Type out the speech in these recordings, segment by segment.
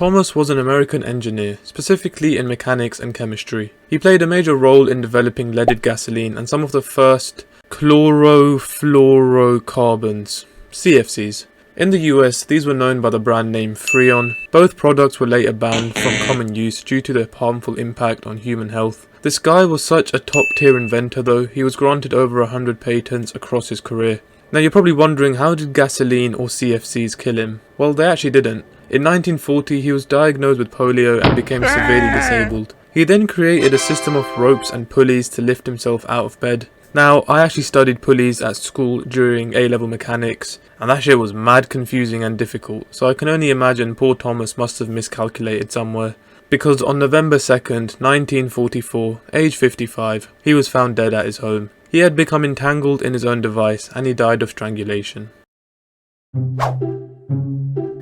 Thomas was an American engineer, specifically in mechanics and chemistry. He played a major role in developing leaded gasoline and some of the first chlorofluorocarbons, CFCs. In the US, these were known by the brand name Freon. Both products were later banned from common use due to their harmful impact on human health. This guy was such a top-tier inventor though, he was granted over 100 patents across his career. Now you're probably wondering, how did gasoline or CFCs kill him? Well, they actually didn't. In 1940, he was diagnosed with polio and became severely disabled. He then created a system of ropes and pulleys to lift himself out of bed. Now, I actually studied pulleys at school during A-level mechanics, and that shit was mad confusing and difficult, so I can only imagine poor Thomas must have miscalculated somewhere. Because on November 2nd, 1944, age 55, he was found dead at his home. He had become entangled in his own device, and he died of strangulation.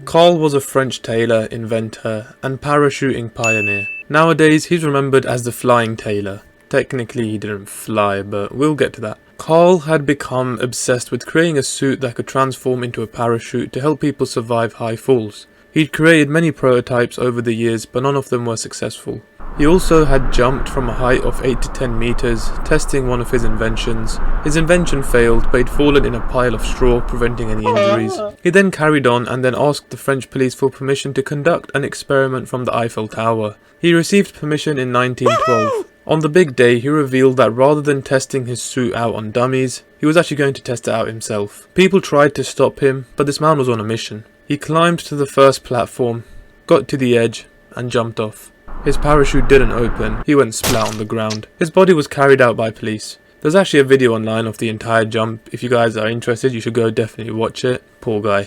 Karl was a French tailor, inventor, and parachuting pioneer. Nowadays, he's remembered as the Flying Tailor. Technically, he didn't fly, but we'll get to that. Karl had become obsessed with creating a suit that could transform into a parachute to help people survive high falls. He'd created many prototypes over the years, but none of them were successful. He also had jumped from a height of 8 to 10 meters, testing one of his inventions. His invention failed, but he'd fallen in a pile of straw, preventing any injuries. He then carried on and then asked the French police for permission to conduct an experiment from the Eiffel Tower. He received permission in 1912. On the big day, he revealed that rather than testing his suit out on dummies, he was actually going to test it out himself. People tried to stop him, but this man was on a mission. He climbed to the first platform, got to the edge, and jumped off. His parachute didn't open, he went splat on the ground. His body was carried out by police. There's actually a video online of the entire jump. If you guys are interested, you should go definitely watch it. Poor guy.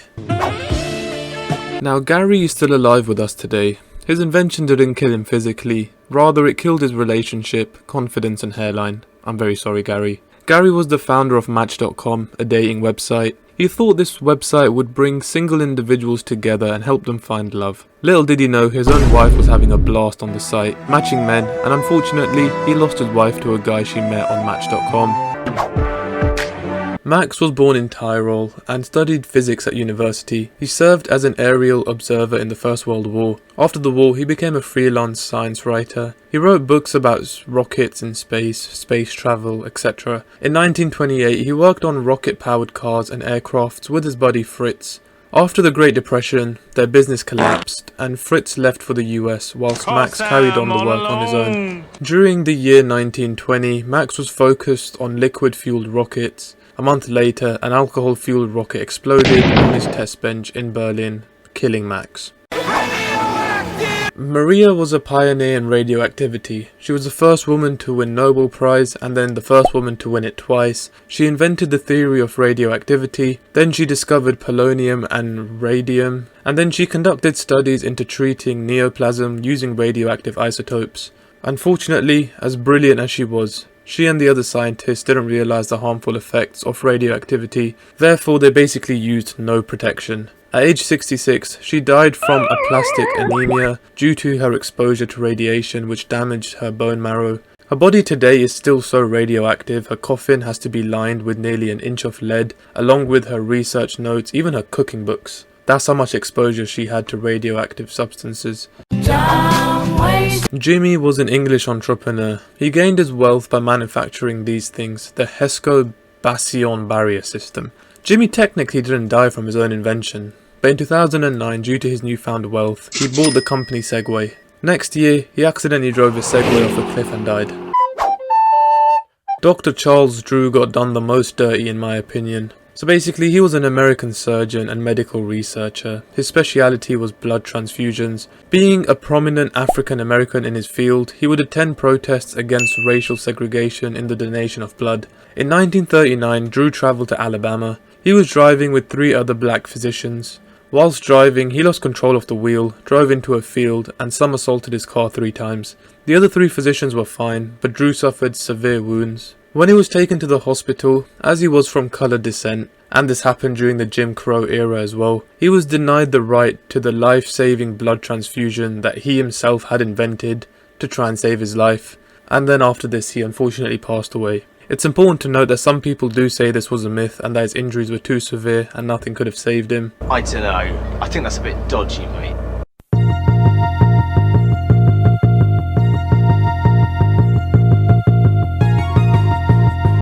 Now Gary is still alive with us today. His invention didn't kill him physically, rather it killed his relationship, confidence and hairline. I'm very sorry, Gary. Gary was the founder of Match.com, a dating website. He thought this website would bring single individuals together and help them find love. Little did he know his own wife was having a blast on the site, matching men, and unfortunately he lost his wife to a guy she met on Match.com. Max was born in Tyrol and studied physics at university. He served as an aerial observer in the First World War. After the war, he became a freelance science writer. He wrote books about rockets in space, space travel, etc. In 1928, he worked on rocket-powered cars and aircrafts with his buddy Fritz. After the Great Depression, their business collapsed and Fritz left for the US whilst Max carried on the work on his own. During the year 1920, Max was focused on liquid-fueled rockets. A month later, an alcohol-fueled rocket exploded on his test bench in Berlin, killing Max. Maria was a pioneer in radioactivity. She was the first woman to win Nobel Prize and then the first woman to win it twice. She invented the theory of radioactivity, then she discovered polonium and radium, and then she conducted studies into treating neoplasm using radioactive isotopes. Unfortunately, as brilliant as she was, she and the other scientists didn't realise the harmful effects of radioactivity, therefore they basically used no protection. At age 66, she died from aplastic anemia due to her exposure to radiation which damaged her bone marrow. Her body today is still so radioactive, her coffin has to be lined with nearly an inch of lead, along with her research notes, even her cooking books. That's how much exposure she had to radioactive substances. Jimi was an English entrepreneur. He gained his wealth by manufacturing these things, the Hesco-Bastion barrier system. Jimi technically didn't die from his own invention, but in 2009, due to his newfound wealth, he bought the company Segway. Next year, he accidentally drove his Segway off a cliff and died. Dr. Charles Drew got done the most dirty in my opinion. So basically, he was an American surgeon and medical researcher. His speciality was blood transfusions. Being a prominent African American in his field, he would attend protests against racial segregation in the donation of blood. In 1939, Drew travelled to Alabama. He was driving with 3 other black physicians. Whilst driving, he lost control of the wheel, drove into a field, and somersaulted his car 3 times. The other 3 physicians were fine, but Drew suffered severe wounds. When he was taken to the hospital, as he was from coloured descent, and this happened during the Jim Crow era as well, he was denied the right to the life-saving blood transfusion that he himself had invented to try and save his life, and then after this he unfortunately passed away. It's important to note that some people do say this was a myth and that his injuries were too severe and nothing could have saved him. I don't know, I think that's a bit dodgy, mate.